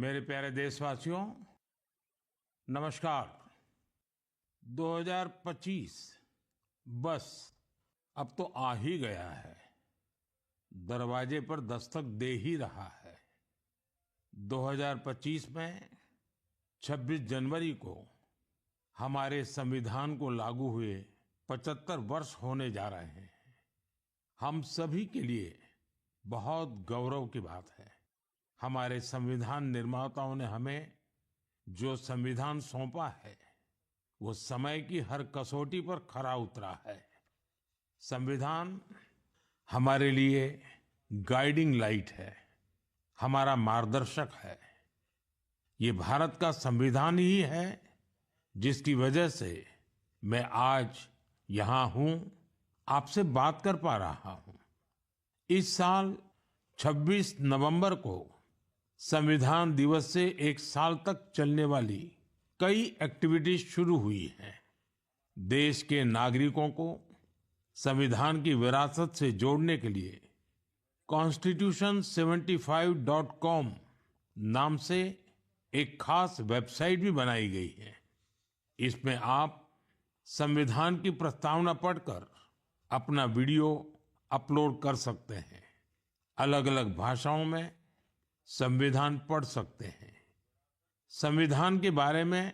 मेरे प्यारे देशवासियों, नमस्कार। 2025 बस अब तो आ ही गया है, दरवाजे पर दस्तक दे ही रहा है। 2025 में 26 जनवरी को हमारे संविधान को लागू हुए 75 वर्ष होने जा रहे हैं। हम सभी के लिए बहुत गौरव की बात है। हमारे संविधान निर्माताओं ने हमें जो संविधान सौंपा है वो समय की हर कसौटी पर खरा उतरा है। संविधान हमारे लिए गाइडिंग लाइट है, हमारा मार्गदर्शक है। ये भारत का संविधान ही है जिसकी वजह से मैं आज यहाँ हूँ, आपसे बात कर पा रहा हूँ। इस साल 26 नवंबर को संविधान दिवस से एक साल तक चलने वाली कई एक्टिविटीज शुरू हुई हैं। देश के नागरिकों को संविधान की विरासत से जोड़ने के लिए constitution75.com नाम से एक खास वेबसाइट भी बनाई गई है। इसमें आप संविधान की प्रस्तावना पढ़कर अपना वीडियो अपलोड कर सकते हैं। अलग अलग भाषाओं में संविधान पढ़ सकते हैं। संविधान के बारे में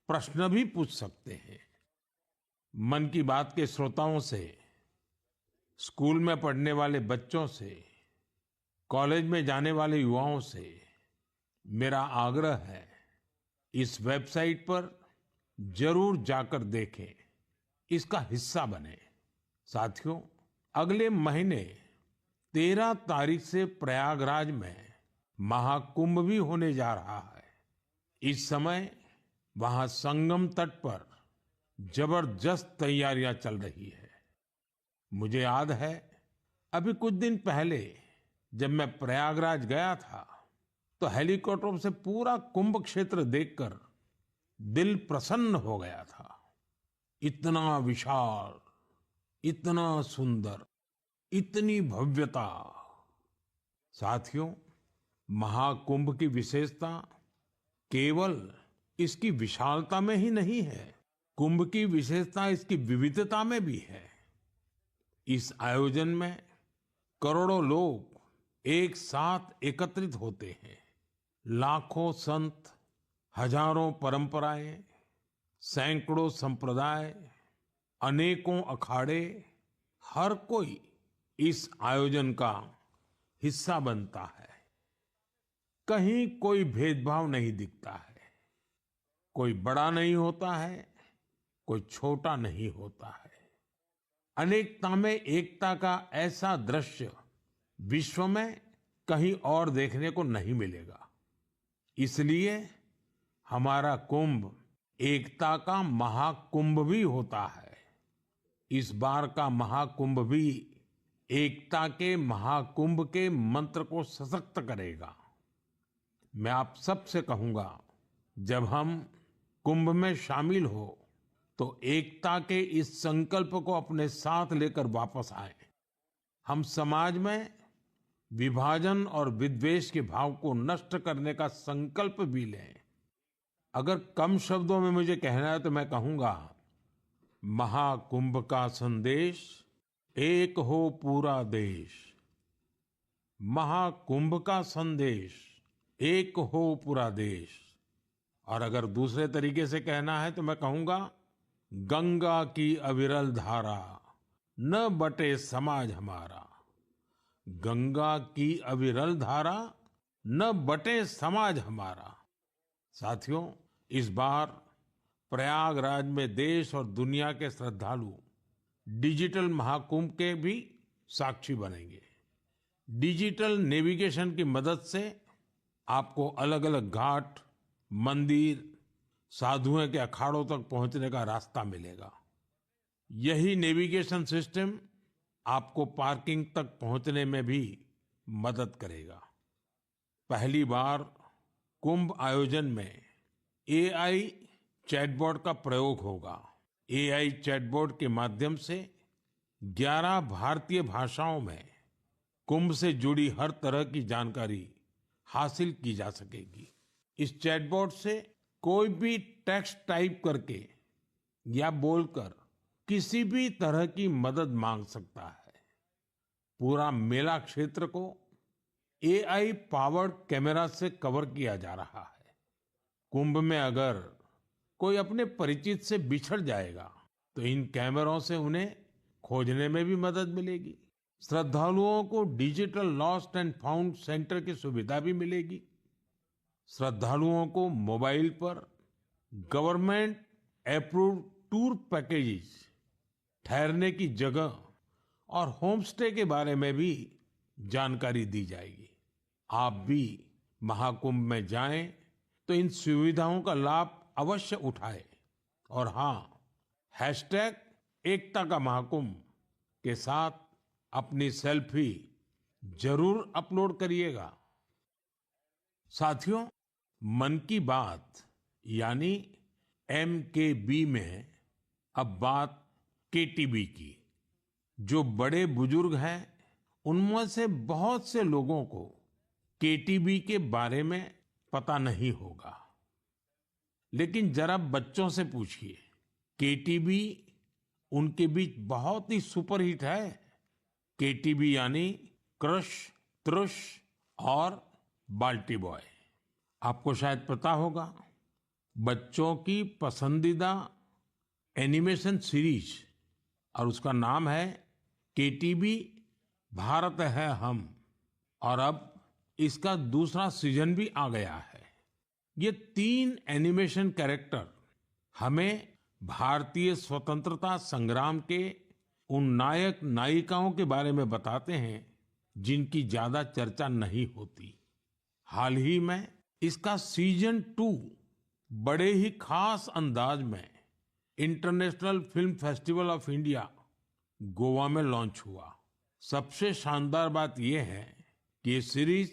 प्रश्न भी पूछ सकते हैं। मन की बात के श्रोताओं से, स्कूल में पढ़ने वाले बच्चों से, कॉलेज में जाने वाले युवाओं से मेरा आग्रह है, इस वेबसाइट पर जरूर जाकर देखें, इसका हिस्सा बने। साथियों, अगले महीने 13 तारीख से प्रयागराज में महाकुंभ भी होने जा रहा है। इस समय वहां संगम तट पर जबरदस्त तैयारियां चल रही है। मुझे याद है, अभी कुछ दिन पहले जब मैं प्रयागराज गया था तो हेलीकॉप्टर से पूरा कुंभ क्षेत्र देखकर दिल प्रसन्न हो गया था। इतना विशाल, इतना सुंदर, इतनी भव्यता। साथियों, महाकुंभ की विशेषता केवल इसकी विशालता में ही नहीं है, कुंभ की विशेषता इसकी विविधता में भी है। इस आयोजन में करोड़ों लोग एक साथ एकत्रित होते हैं। लाखों संत, हजारों परंपराएं, सैकड़ों संप्रदाय, अनेकों अखाड़े, हर कोई इस आयोजन का हिस्सा बनता है। कहीं कोई भेदभाव नहीं दिखता है। कोई बड़ा नहीं होता है, कोई छोटा नहीं होता है। अनेकता में एकता का ऐसा दृश्य विश्व में कहीं और देखने को नहीं मिलेगा। इसलिए हमारा कुंभ एकता का महाकुंभ भी होता है। इस बार का महाकुंभ भी एकता के महाकुंभ के मंत्र को सशक्त करेगा। मैं आप सबसे कहूंगा, जब हम कुंभ में शामिल हो तो एकता के इस संकल्प को अपने साथ लेकर वापस आए। हम समाज में विभाजन और विद्वेष के भाव को नष्ट करने का संकल्प भी लें। अगर कम शब्दों में मुझे कहना है तो मैं कहूंगा, महाकुंभ का संदेश, एक हो पूरा देश। महाकुंभ का संदेश, एक हो पूरा देश। और अगर दूसरे तरीके से कहना है तो मैं कहूंगा, गंगा की अविरल धारा, न बटे समाज हमारा। गंगा की अविरल धारा, न बटे समाज हमारा। साथियों, इस बार प्रयागराज में देश और दुनिया के श्रद्धालु डिजिटल महाकुंभ के भी साक्षी बनेंगे। डिजिटल नेविगेशन की मदद से आपको अलग अलग घाट, मंदिर, साधुओं के अखाड़ों तक पहुंचने का रास्ता मिलेगा। यही नेविगेशन सिस्टम आपको पार्किंग तक पहुंचने में भी मदद करेगा। पहली बार कुंभ आयोजन में एआई चैटबॉट का प्रयोग होगा। एआई चैटबॉट के माध्यम से 11 भारतीय भाषाओं में कुंभ से जुड़ी हर तरह की जानकारी हासिल की जा सकेगी। इस चैटबॉट से कोई भी टेक्स्ट टाइप करके या बोलकर किसी भी तरह की मदद मांग सकता है। पूरा मेला क्षेत्र को एआई पावर्ड कैमरा से कवर किया जा रहा है। कुंभ में अगर कोई अपने परिचित से बिछड़ जाएगा तो इन कैमरों से उन्हें खोजने में भी मदद मिलेगी। श्रद्धालुओं को digital lost and found centre की सुविधा भी मिलेगी। श्रद्धालुओं को मोबाइल पर गवर्नमेंट अप्रूव्ड टूर पैकेजेस, ठहरने की जगह और होम स्टे के बारे में भी जानकारी दी जाएगी। आप भी महाकुंभ में जाएं तो इन सुविधाओं का लाभ अवश्य उठाएं। और हाँ, हैशटैग एकता का महाकुंभ के साथ अपनी सेल्फी जरूर अपलोड करिएगा। साथियों, मन की बात यानी MKB में अब बात KTB की। जो बड़े बुजुर्ग हैं उनमें से बहुत से लोगों को KTB के बारे में पता नहीं होगा, लेकिन जरा बच्चों से पूछिए। KTB उनके बीच बहुत ही सुपरहिट है। KTB यानी क्रश, त्रुश और बाल्टी बॉय। आपको शायद पता होगा, बच्चों की पसंदीदा एनिमेशन सीरीज और उसका नाम है KTB भारत है हम। और अब इसका दूसरा सीजन भी आ गया है। ये 3 एनिमेशन कैरेक्टर हमें भारतीय स्वतंत्रता संग्राम के उन नायक नायिकाओं के बारे में बताते हैं जिनकी ज्यादा चर्चा नहीं होती। हाल ही में इसका सीजन 2 बड़े ही खास अंदाज में international film festival of India Goa में लॉन्च हुआ। सबसे शानदार बात यह है कि ये सीरीज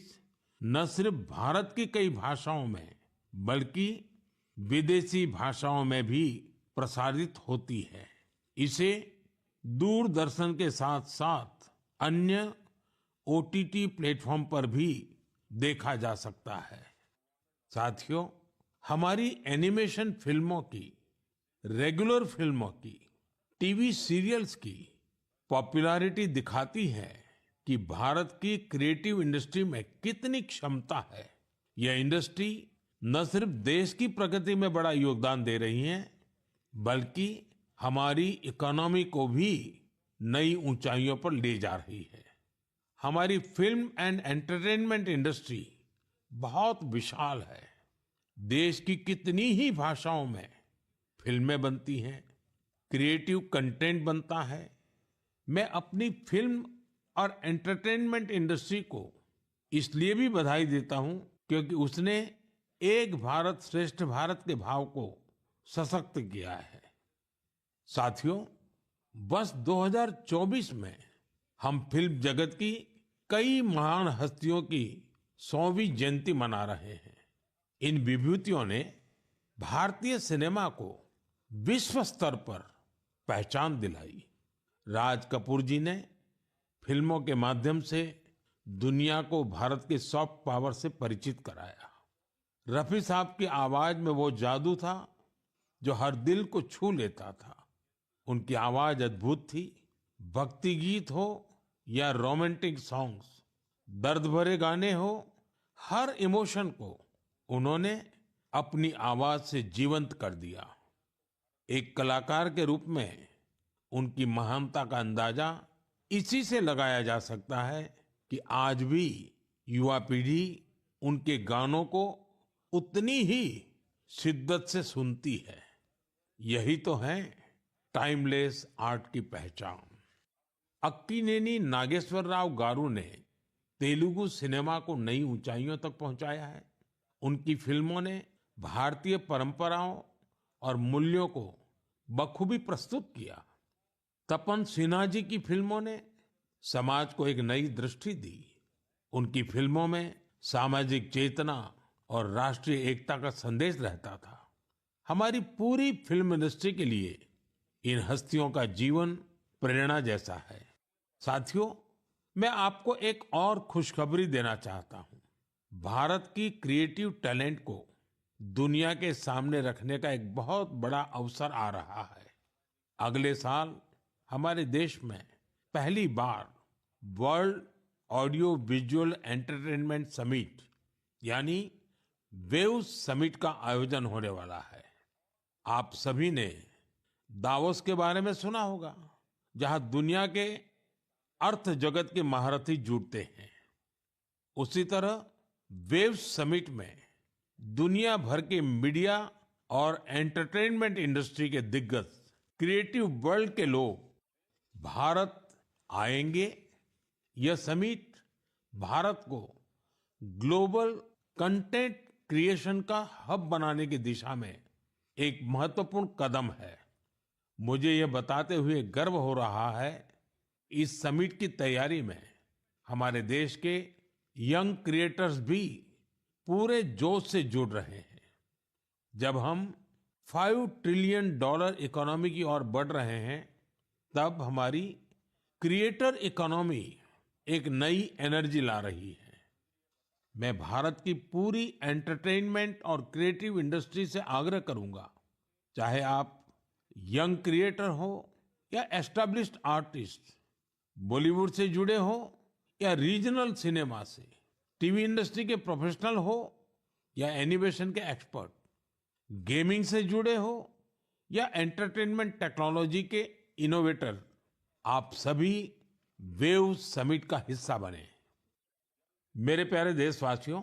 न सिर्फ भारत की कई भाषाओं में बल्कि विदेशी भाषाओं में भी प्रसारित होती है। इसे दूरदर्शन के साथ साथ अन्य OTT प्लेटफॉर्म पर भी देखा जा सकता है। साथियों, हमारी एनिमेशन फिल्मों की, रेगुलर फिल्मों की, टीवी सीरियल्स की पॉपुलैरिटी दिखाती है कि भारत की क्रिएटिव इंडस्ट्री में कितनी क्षमता है। यह इंडस्ट्री न सिर्फ देश की प्रगति में बड़ा योगदान दे रही है, बल्कि हमारी इकोनॉमी को भी नई ऊंचाइयों पर ले जा रही है। हमारी फिल्म एंड एंटरटेनमेंट इंडस्ट्री बहुत विशाल है। देश की कितनी ही भाषाओं में फिल्में बनती हैं, क्रिएटिव कंटेंट बनता है। मैं अपनी फिल्म और एंटरटेनमेंट इंडस्ट्री को इसलिए भी बधाई देता हूं क्योंकि उसने एक भारत श्रेष्ठ भारत के भाव को सशक्त किया है। साथियों, वर्ष 2024 में हम फिल्म जगत की कई महान हस्तियों की 100वीं जयंती मना रहे हैं। इन विभूतियों ने भारतीय सिनेमा को विश्व स्तर पर पहचान दिलाई। राज कपूर जी ने फिल्मों के माध्यम से दुनिया को भारत के सॉफ्ट पावर से परिचित कराया। रफी साहब की आवाज में वो जादू था जो हर दिल को छू लेता था। उनकी आवाज अद्भुत थी। भक्ति गीत हो या रोमांटिक सॉन्ग्स, दर्द भरे गाने हो, हर इमोशन को उन्होंने अपनी आवाज से जीवंत कर दिया। एक कलाकार के रूप में उनकी महानता का अंदाजा इसी से लगाया जा सकता है कि आज भी युवा पीढ़ी उनके गानों को उतनी ही शिद्दत से सुनती है। यही तो है टाइमलेस आर्ट की पहचान। अक्कीनेनी नागेश्वर राव गारू ने तेलुगु सिनेमा को नई ऊंचाइयों तक पहुंचाया है। उनकी फिल्मों ने भारतीय परंपराओं और मूल्यों को बखूबी प्रस्तुत किया। तपन सिन्हा जी की फिल्मों ने समाज को एक नई दृष्टि दी। उनकी फिल्मों में सामाजिक चेतना और राष्ट्रीय एकता का संदेश रहता था। हमारी पूरी फिल्म इंडस्ट्री के लिए इन हस्तियों का जीवन प्रेरणा जैसा है। साथियों, मैं आपको एक और खुशखबरी देना चाहता हूं। भारत की क्रिएटिव टैलेंट को दुनिया के सामने रखने का एक बहुत बड़ा अवसर आ रहा है। अगले साल हमारे देश में पहली बार world audio visual entertainment summit यानी वेव समिट का आयोजन होने वाला है। आप सभी ने दावोस के बारे में सुना होगा, जहां दुनिया के अर्थ जगत के महारथी जुटते हैं। उसी तरह वेव समिट में दुनिया भर के मीडिया और एंटरटेनमेंट इंडस्ट्री के दिग्गज क्रिएटिव वर्ल्ड के लोग भारत आएंगे। यह समिट भारत को ग्लोबल कंटेंट क्रिएशन का हब बनाने की दिशा में एक महत्वपूर्ण कदम है। मुझे यह बताते हुए गर्व हो रहा है, इस समिट की तैयारी में हमारे देश के यंग क्रिएटर्स भी पूरे जोश से जुड़ रहे हैं। जब हम $5 ट्रिलियन इकोनॉमी की ओर बढ़ रहे हैं, तब हमारी क्रिएटर इकोनॉमी एक नई एनर्जी ला रही है। मैं भारत की पूरी एंटरटेनमेंट और क्रिएटिव इंडस्ट्री से आग्रह करूंगा, चाहे आप यंग क्रिएटर हो या एस्टैब्लिश्ड आर्टिस्ट, बॉलीवुड से जुड़े हो या रीजनल सिनेमा से, टीवी इंडस्ट्री के प्रोफेशनल हो या एनिमेशन के एक्सपर्ट, गेमिंग से जुड़े हो या एंटरटेनमेंट टेक्नोलॉजी के इनोवेटर, आप सभी वेव समिट का हिस्सा बने। मेरे प्यारे देशवासियों,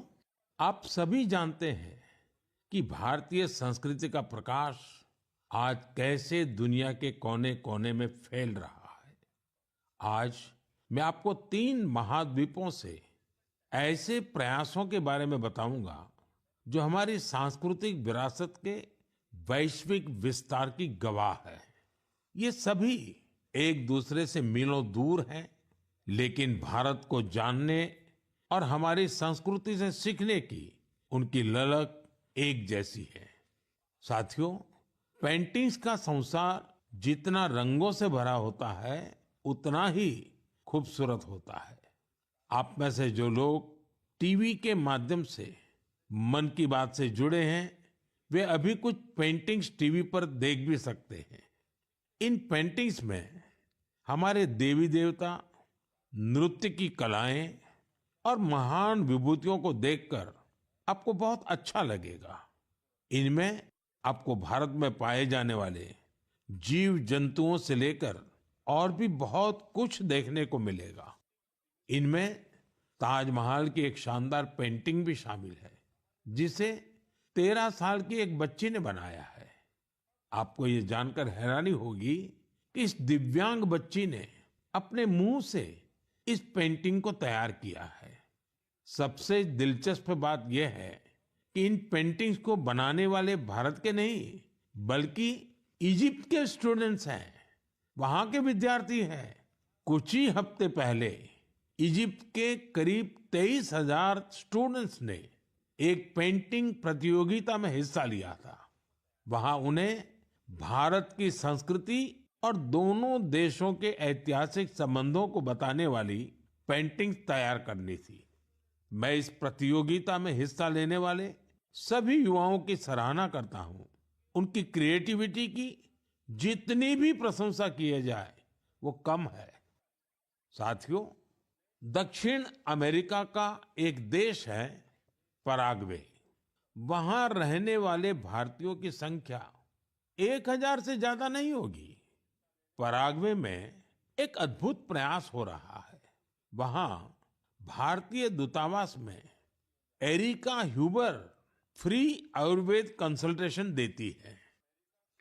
आप सभी जानते हैं कि भारतीय संस्कृति का प्रकाश आज कैसे दुनिया के कोने कोने में फैल रहा है। आज मैं आपको 3 महाद्वीपों से ऐसे प्रयासों के बारे में बताऊंगा जो हमारी सांस्कृतिक विरासत के वैश्विक विस्तार की गवाह है। ये सभी एक दूसरे से मीलों दूर हैं, लेकिन भारत को जानने और हमारी संस्कृति से सीखने की उनकी ललक एक जैसी है। साथियों, पेंटिंग्स का संसार जितना रंगों से भरा होता है, उतना ही खूबसूरत होता है। आप में से जो लोग टीवी के माध्यम से मन की बात से जुड़े हैं, वे अभी कुछ पेंटिंग्स टीवी पर देख भी सकते हैं। इन पेंटिंग्स में हमारे देवी देवता, नृत्य की कलाएं और महान विभूतियों को देखकर आपको बहुत अच्छा लगेगा। इनमें आपको भारत में पाए जाने वाले जीव जंतुओं से लेकर और भी बहुत कुछ देखने को मिलेगा। इनमें ताजमहल की एक शानदार पेंटिंग भी शामिल है, जिसे 13 साल की एक बच्ची ने बनाया है। आपको ये जानकर हैरानी होगी कि इस दिव्यांग बच्ची ने अपने मुंह से इस पेंटिंग को तैयार किया है। सबसे दिलचस्प बात यह है कि इन पेंटिंग्स को बनाने वाले भारत के नहीं, बल्कि इजिप्ट के स्टूडेंट्स हैं, वहां के विद्यार्थी हैं। कुछ ही हफ्ते पहले इजिप्ट के करीब 23,000 स्टूडेंट्स ने एक पेंटिंग प्रतियोगिता में हिस्सा लिया था। वहां उन्हें भारत की संस्कृति और दोनों देशों के ऐतिहासिक संबंधों को बताने वाली पेंटिंग तैयार करनी थी। मैं इस प्रतियोगिता में हिस्सा लेने वाले सभी युवाओं की सराहना करता हूं। उनकी क्रिएटिविटी की जितनी भी प्रशंसा की जाए वो कम है। साथियों, दक्षिण अमेरिका का एक देश है पराग्वे। वहां रहने वाले भारतीयों की संख्या 1,000 से ज्यादा नहीं होगी। पराग्वे में एक अद्भुत प्रयास हो रहा है। वहां भारतीय दूतावास में Erika Huber free Ayurveda consultation देती है।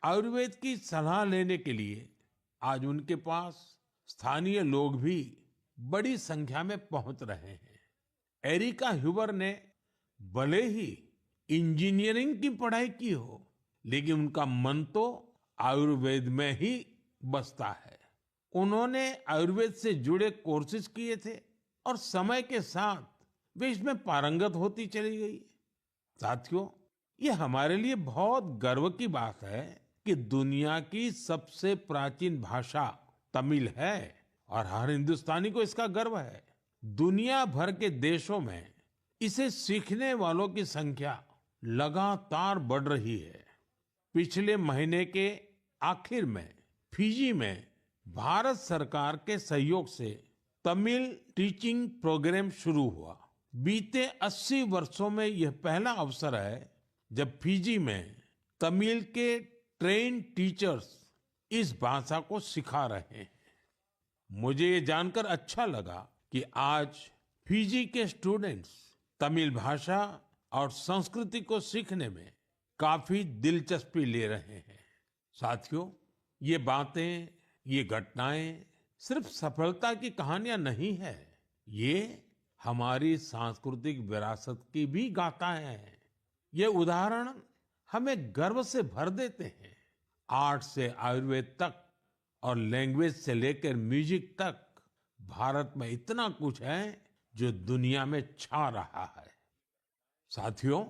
आयुर्वेद की सलाह लेने के लिए आज उनके पास स्थानीय लोग भी बड़ी संख्या में पहुंच रहे हैं। एरिका ह्यूबर ने भले ही इंजीनियरिंग की पढ़ाई की हो, लेकिन उनका मन तो आयुर्वेद में ही बसता है। उन्होंने आयुर्वेद से जुड़े कोर्सेज किए थे और समय के साथ वे इसमें पारंगत होती चली गई। साथियों, ये हमारे लिए बहुत गर्व की बात है कि दुनिया की सबसे प्राचीन भाषा तमिल है और हर हिंदुस्तानी को इसका गर्व है। दुनिया भर के देशों में इसे सीखने वालों की संख्या लगातार बढ़ रही है। पिछले महीने के आखिर में फिजी में भारत सरकार के सहयोग से तमिल टीचिंग प्रोग्राम शुरू हुआ। बीते 80 वर्षों में यह पहला अवसर है जब फिजी में तमिल के ट्रेन टीचर्स इस भाषा को सिखा रहे हैं। मुझे ये जानकर अच्छा लगा कि आज फिजी के स्टूडेंट्स तमिल भाषा और संस्कृति को सीखने में काफी दिलचस्पी ले रहे हैं। साथियों, ये बातें, ये घटनाएं सिर्फ सफलता की कहानियां नहीं है, ये हमारी सांस्कृतिक विरासत की भी गाथाएं हैं। ये उदाहरण हमें गर्व से भर देते हैं। आर्ट से आयुर्वेद तक और लैंग्वेज से लेकर म्यूजिक तक भारत में इतना कुछ है जो दुनिया में छा रहा है। साथियों,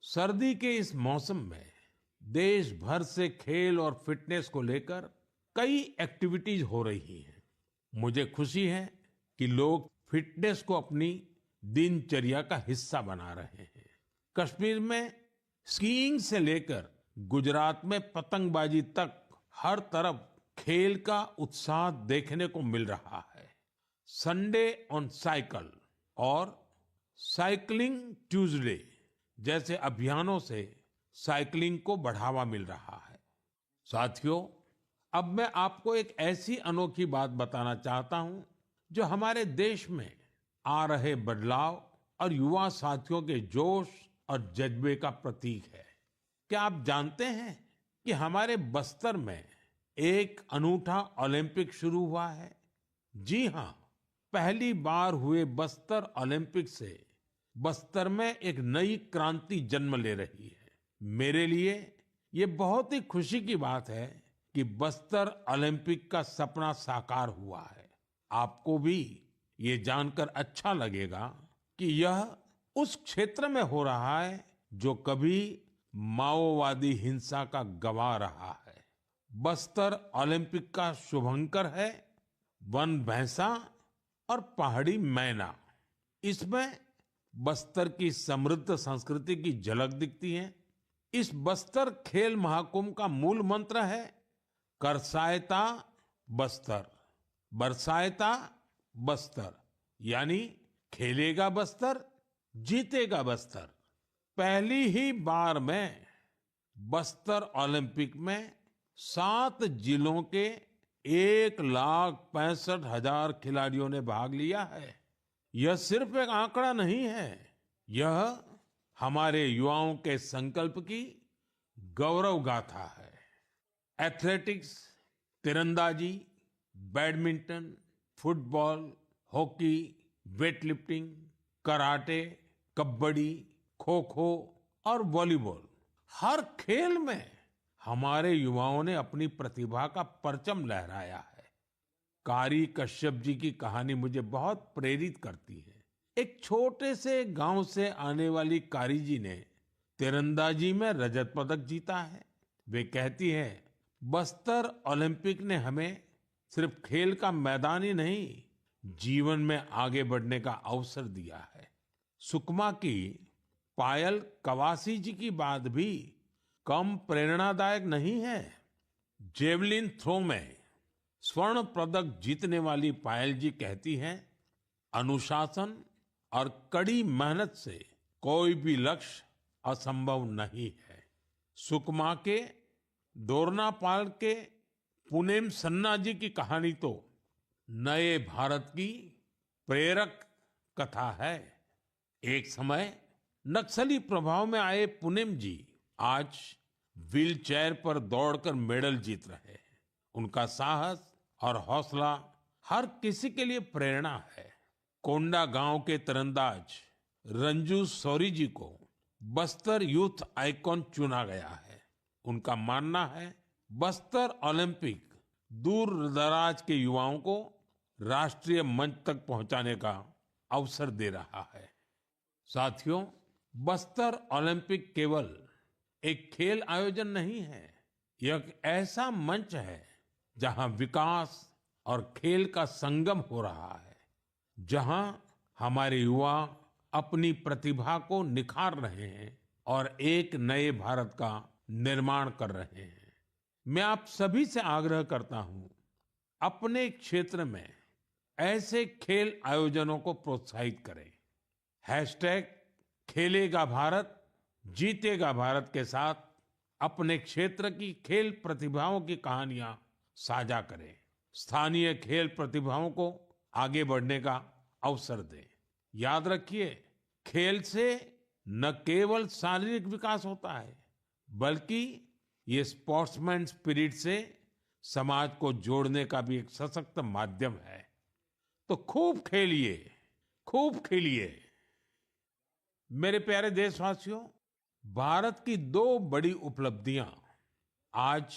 सर्दी के इस मौसम में देश भर से खेल और फिटनेस को लेकर कई एक्टिविटीज हो रही हैं। मुझे खुशी है कि लोग फिटनेस को अपनी दिनचर्या का हिस्सा बना रहे हैं। कश्मीर में स्कीइंग से लेकर गुजरात में पतंगबाजी तक हर तरफ खेल का उत्साह देखने को मिल रहा है। संडे ऑन साइकिल और साइकिलिंग ट्यूसडे जैसे अभियानों से साइकिलिंग को बढ़ावा मिल रहा है। साथियों, अब मैं आपको एक ऐसी अनोखी बात बताना चाहता हूं जो हमारे देश में आ रहे बदलाव और युवा साथियों के जोश और जज्बे का प्रतीक है। क्या आप जानते हैं कि हमारे बस्तर में एक अनूठा ओलंपिक शुरू हुआ है? जी हाँ, पहली बार हुए बस्तर ओलंपिक से बस्तर में एक नई क्रांति जन्म ले रही है। मेरे लिए ये बहुत ही खुशी की बात है कि बस्तर ओलंपिक का सपना साकार हुआ है। आपको भी ये जानकर अच्छा लगेगा कि यह उस क्षेत्र में हो रहा है जो कभी माओवादी हिंसा का गवाह रहा है। बस्तर ओलंपिक का शुभंकर है वन भैंसा और पहाड़ी मैना। इसमें बस्तर की समृद्ध संस्कृति की झलक दिखती है। इस बस्तर खेल महाकुंभ का मूल मंत्र है करसायता बस्तर, बरसायता बस्तर, यानी खेलेगा बस्तर, जीतेगा बस्तर। पहली ही बार में बस्तर ओलंपिक में 7 जिलों के 1,65,000 खिलाड़ियों ने भाग लिया है। यह सिर्फ एक आंकड़ा नहीं है, यह हमारे युवाओं के संकल्प की गौरव गाथा है। एथलेटिक्स, तीरंदाजी, badminton, football, hockey, weightlifting, karate, kabaddi, kho kho और वॉलीबॉल, हर खेल में हमारे युवाओं ने अपनी प्रतिभा का परचम लहराया है। कारी कश्यप जी की कहानी मुझे बहुत प्रेरित करती है। एक छोटे से गांव से आने वाली कारी जी ने तीरंदाजी में रजत पदक जीता है। वे कहती है, बस्तर ओलंपिक ने हमें सिर्फ खेल का मैदान ही नहीं, जीवन में आगे बढ़ने का अवसर दिया है। सुकमा की पायल कवासी जी की बात भी कम प्रेरणादायक नहीं है। जेवलिन थ्रो में स्वर्ण पदक जीतने वाली पायल जी कहती हैं, अनुशासन और कड़ी मेहनत से कोई भी लक्ष्य असंभव नहीं है। सुकमा के दोरनापाल के पुनेम सन्ना जी की कहानी तो नए भारत की प्रेरक कथा है। एक समय नक्सली प्रभाव में आए पुनेम जी आज व्हीलचेयर पर दौड़कर मेडल जीत रहे हैं। उनका साहस और हौसला हर किसी के लिए प्रेरणा है। कोंडा गांव के तीरंदाज रंजू सौरी जी को बस्तर यूथ आइकॉन चुना गया है। उनका मानना है बस्तर ओलंपिक दूर दराज के युवाओं को राष्ट्रीय मंच तक पहुंचाने का अवसर दे रहा है। साथियों, बस्तर ओलंपिक केवल एक खेल आयोजन नहीं है, यह एक ऐसा मंच है जहां विकास और खेल का संगम हो रहा है, जहां हमारे युवा अपनी प्रतिभा को निखार रहे हैं और एक नए भारत का निर्माण कर रहे हैं। मैं आप सभी से आग्रह करता हूं, अपने क्षेत्र में ऐसे खेल आयोजनों को प्रोत्साहित करें। हैशटैग खेलेगा भारत जीतेगा भारत के साथ अपने क्षेत्र की खेल प्रतिभाओं की कहानियां साझा करें। स्थानीय खेल प्रतिभाओं को आगे बढ़ने का अवसर दें। याद रखिए, खेल से न केवल शारीरिक विकास होता है, बल्कि ये स्पोर्ट्समैन स्पिरिट से समाज को जोड़ने का भी एक सशक्त माध्यम है। तो खूब खेलिए, खूब खेलिए। मेरे प्यारे देशवासियों, भारत की दो बड़ी उपलब्धियां आज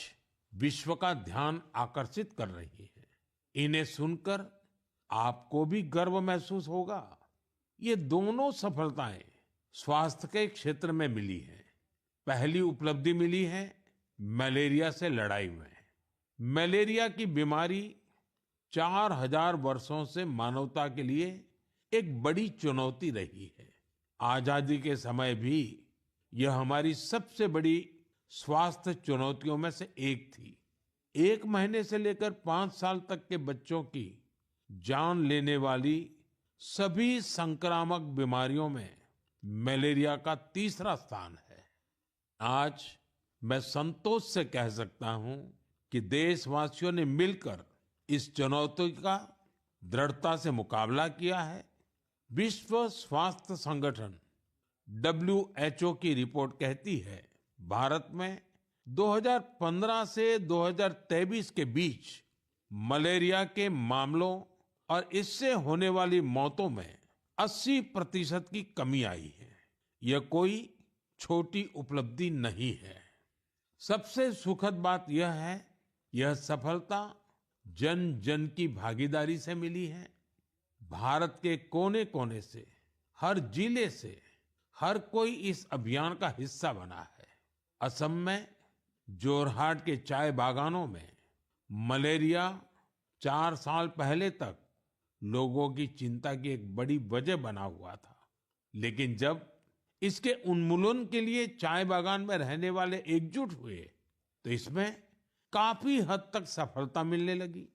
विश्व का ध्यान आकर्षित कर रही हैं। इन्हें सुनकर आपको भी गर्व महसूस होगा। ये दोनों सफलताएं स्वास्थ्य के क्षेत्र में मिली हैं। पहली उपलब्धि मिली है मलेरिया से लड़ाई में। मलेरिया की बीमारी 4000 वर्षों से मानवता के लिए एक बड़ी चुनौती रही है। आजादी के समय भी यह हमारी सबसे बड़ी स्वास्थ्य चुनौतियों में से एक थी। 1 महीने से लेकर 5 साल तक के बच्चों की जान लेने वाली सभी संक्रामक बीमारियों में मलेरिया का तीसरा स्थान है। आज मैं संतोष से कह सकता हूं कि देशवासियों ने मिलकर इस चुनौती का दृढ़ता से मुकाबला किया है। विश्व स्वास्थ्य संगठन WHO की रिपोर्ट कहती है, भारत में 2015 से 2023 के बीच मलेरिया के मामलों और इससे होने वाली मौतों में 80% की कमी आई है। यह कोई छोटी उपलब्धि नहीं है। सबसे सुखद बात यह है, यह सफलता जन जन की भागीदारी से मिली है। भारत के कोने कोने से, हर जिले से हर कोई इस अभियान का हिस्सा बना है। असम में जोरहाट के चाय बागानों में मलेरिया 4 साल पहले तक लोगों की चिंता की एक बड़ी वजह बना हुआ था, लेकिन जब इसके उन्मूलन के लिए चाय बागान में रहने वाले एकजुट हुए, तो इसमें काफी हद तक सफलता मिलने लगी।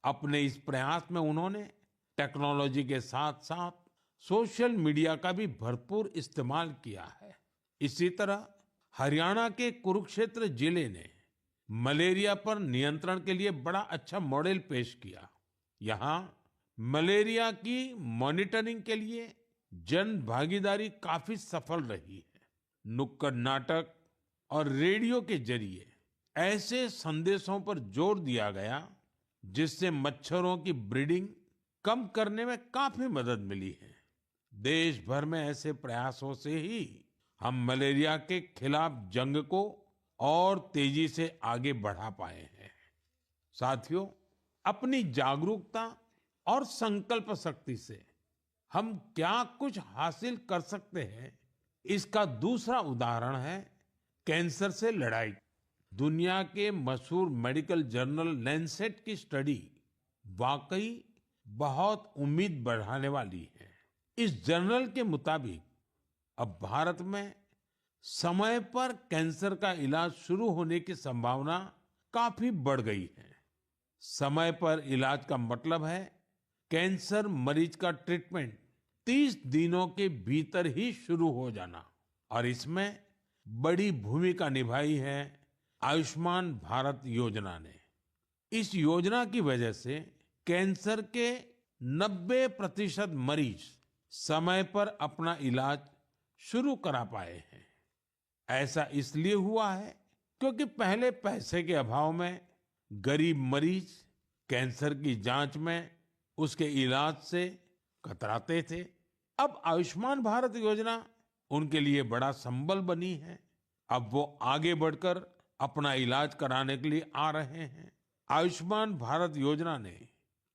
अपने इस प्रयास में उन्होंने टेक्नोलॉजी के साथ साथ सोशल मीडिया का भी भरपूर इस्तेमाल किया है। इसी तरह हरियाणा के कुरुक्षेत्र जिले ने मलेरिया पर नियंत्रण के लिए बड़ा अच्छा मॉडल पेश किया। यहाँ मलेरिया की मॉनिटरिंग के लिए जन भागीदारी काफी सफल रही है। नुक्कड़ नाटक और रेडियो के जरिए ऐसे संदेशों पर जोर दिया गया जिससे मच्छरों की ब्रीडिंग कम करने में काफी मदद मिली है। देश भर में ऐसे प्रयासों से ही हम मलेरिया के खिलाफ जंग को और तेजी से आगे बढ़ा पाए हैं। साथियों, अपनी जागरूकता और संकल्प शक्ति से हम क्या कुछ हासिल कर सकते हैं, इसका दूसरा उदाहरण है कैंसर से लड़ाई। दुनिया के मशहूर मेडिकल जर्नल लैंसेट की स्टडी वाकई बहुत उम्मीद बढ़ाने वाली है। इस जर्नल के मुताबिक अब भारत में समय पर कैंसर का इलाज शुरू होने की संभावना काफी बढ़ गई है। समय पर इलाज का मतलब है कैंसर मरीज का ट्रीटमेंट 30 दिनों के भीतर ही शुरू हो जाना। और इसमें बड़ी भूमिका निभाई है आयुष्मान भारत योजना ने। इस योजना की वजह से कैंसर के 90% मरीज समय पर अपना इलाज शुरू करा पाए हैं। ऐसा इसलिए हुआ है क्योंकि पहले पैसे के अभाव में गरीब मरीज कैंसर की जांच में, उसके इलाज से कतराते थे। अब आयुष्मान भारत योजना उनके लिए बड़ा संबल बनी है। अब वो आगे बढ़कर अपना इलाज कराने के लिए आ रहे हैं। आयुष्मान भारत योजना ने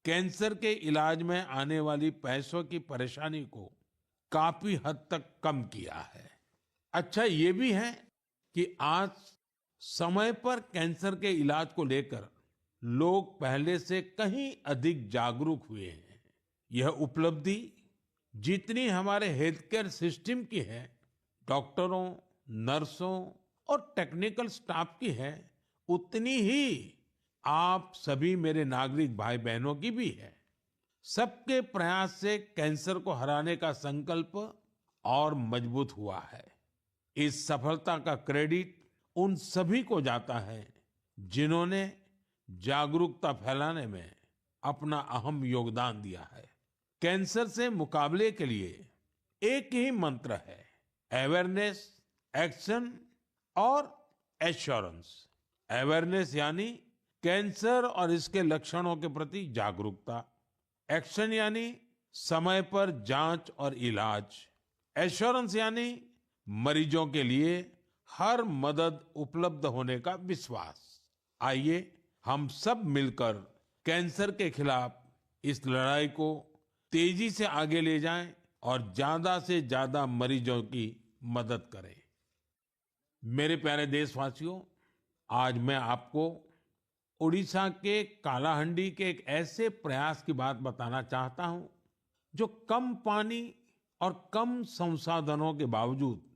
कैंसर के इलाज में आने वाली पैसों की परेशानी को काफी हद तक कम किया है। अच्छा ये भी है कि आज समय पर कैंसर के इलाज को लेकर लोग पहले से कहीं अधिक जागरूक हुए हैं। यह उपलब्धि जितनी हमारे हेल्थ केयर सिस्टम की है, डॉक्टरों, नर्सों और टेक्निकल स्टाफ की है, उतनी ही आप सभी मेरे नागरिक भाई बहनों की भी है। सबके प्रयास से कैंसर को हराने का संकल्प और मजबूत हुआ है। इस सफलता का क्रेडिट उन सभी को जाता है जिन्होंने जागरूकता फैलाने में अपना अहम योगदान दिया है। कैंसर से मुकाबले के लिए एक ही मंत्र है, अवेयरनेस, एक्शन और एश्योरेंस। अवेयरनेस यानी कैंसर और इसके लक्षणों के प्रति जागरूकता, एक्शन यानी समय पर जांच और इलाज, एश्योरेंस यानी मरीजों के लिए हर मदद उपलब्ध होने का विश्वास। आइए हम सब मिलकर कैंसर के खिलाफ इस लड़ाई को तेजी से आगे ले जाएं और ज्यादा से ज्यादा मरीजों की मदद करें। मेरे प्यारे देशवासियों, आज मैं आपको उड़ीसा के कालाहांडी के एक ऐसे प्रयास की बात बताना चाहता हूं जो कम पानी और कम संसाधनों के बावजूद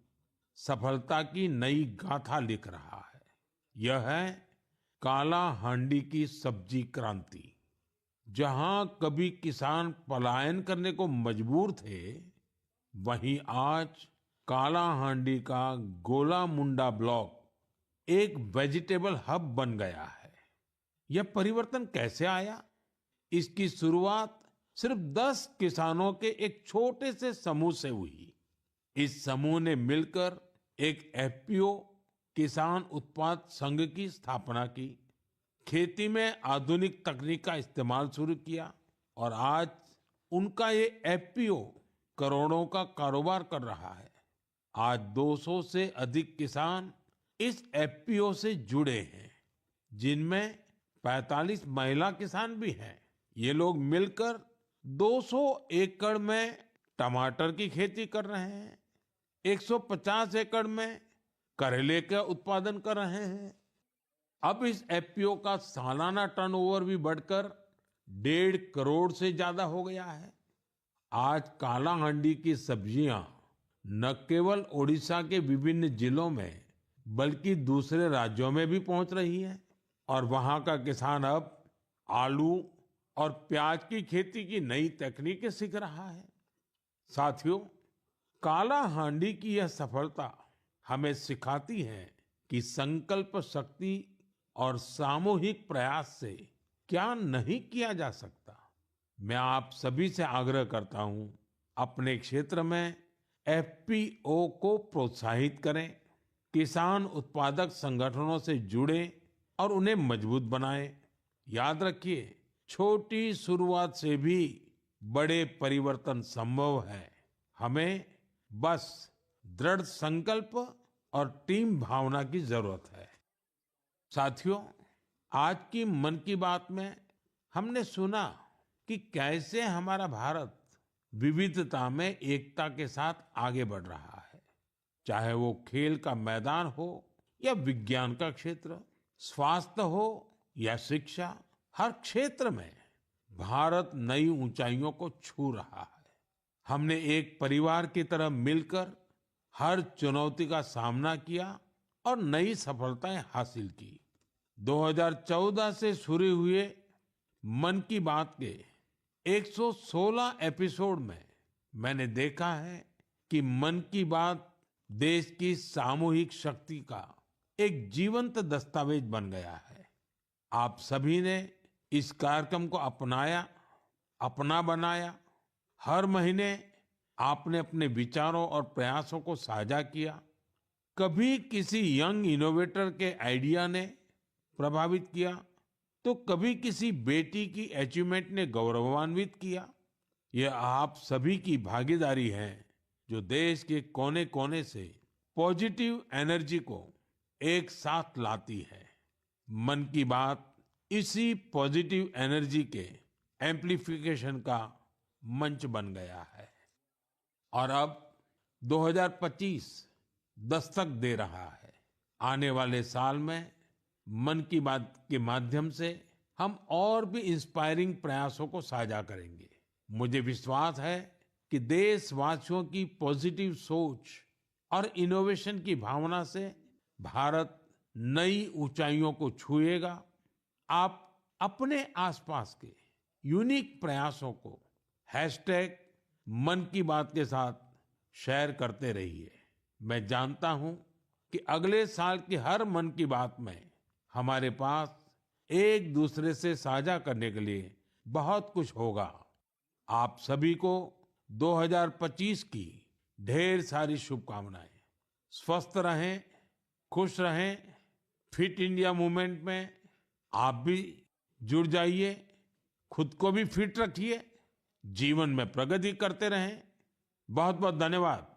सफलता की नई गाथा लिख रहा है। यह है कालाहांडी की सब्जी क्रांति। जहां कभी किसान पलायन करने को मजबूर थे, वहीं आज कालाहांडी का गोला मुंडा ब्लॉक एक वेजिटेबल हब बन गया है। यह परिवर्तन कैसे आया? इसकी शुरुआत सिर्फ 10 किसानों के एक छोटे से समूह से हुई। इस समूह ने मिलकर एक एफपीओ किसान उत्पाद संघ की स्थापना की, खेती में आधुनिक तकनीक का इस्तेमाल शुरू किया और आज उनका ये एफपीओ करोड़ों का कारोबार कर रहा है। आज 200 से अधिक किसान इस एफपीओ से जुड़े हैं, जिनमें 45 महिला किसान भी हैं। ये लोग मिलकर 200 एकड़ में टमाटर की खेती कर रहे हैं, 150 एकड़ में करेले का उत्पादन कर रहे हैं। अब इस एफपीओ का सालाना टर्नओवर भी बढ़कर 1.5 करोड़ से ज्यादा हो गया है। आज कालाहांडी की सब्जियां न केवल ओडिशा के विभिन्न जिलों में बल्कि दूसरे राज्यों में भी पहुंच रही है और वहां का किसान अब आलू और प्याज की खेती की नई तकनीकें सीख रहा है। साथियों, कालाहांडी की यह सफलता हमें सिखाती है कि संकल्प शक्ति और सामूहिक प्रयास से क्या नहीं किया जा सकता। मैं आप सभी से आग्रह करता हूं, अपने क्षेत्र में एफपीओ को प्रोत्साहित करें, किसान उत्पादक संगठनों से जुड़ें और उन्हें मजबूत बनाएं। याद रखिए, छोटी शुरुआत से भी बड़े परिवर्तन संभव है। हमें बस दृढ़ संकल्प और टीम भावना की जरूरत है। साथियों, आज की मन की बात में हमने सुना कि कैसे हमारा भारत विविधता में एकता के साथ आगे बढ़ रहा है। चाहे वो खेल का मैदान हो या विज्ञान का क्षेत्र, स्वास्थ्य हो या शिक्षा, हर क्षेत्र में भारत नई ऊंचाइयों को छू रहा है। हमने एक परिवार की तरह मिलकर हर चुनौती का सामना किया और नई सफलताएं हासिल की। 2014 से शुरू हुए मन की बात के 116 एपिसोड में मैंने देखा है कि मन की बात देश की सामूहिक शक्ति का एक जीवंत दस्तावेज बन गया है। आप सभी ने इस कार्यक्रम को अपनाया, अपना बनाया। हर महीने आपने अपने विचारों और प्रयासों को साझा किया। कभी किसी यंग इनोवेटर के आइडिया ने प्रभावित किया, तो कभी किसी बेटी की अचीवमेंट ने गौरवान्वित किया। यह आप सभी की भागीदारी है जो देश के कोने-कोने से पॉजिटिव एनर्जी को एक साथ लाती है। मन की बात इसी पॉजिटिव एनर्जी के एम्प्लीफिकेशन का मंच बन गया है। और अब 2025 दस्तक दे रहा है। आने वाले साल में मन की बात के माध्यम से हम और भी इंस्पायरिंग प्रयासों को साझा करेंगे। मुझे विश्वास है कि देशवासियों की पॉजिटिव सोच और इनोवेशन की भावना से भारत नई ऊंचाइयों को छुएगा। आप अपने आसपास के यूनिक प्रयासों को हैशटैग मन की बात के साथ शेयर करते रहिए। मैं जानता हूं कि अगले साल की हर मन की बात में हमारे पास एक दूसरे से साझा करने के लिए बहुत कुछ होगा। आप सभी को 2025 की ढेर सारी शुभकामनाएं। स्वस्थ रहें, खुश रहें। फिट इंडिया मूवमेंट में आप भी जुड़ जाइए। खुद को भी फिट रखिए, जीवन में प्रगति करते रहें। बहुत बहुत धन्यवाद।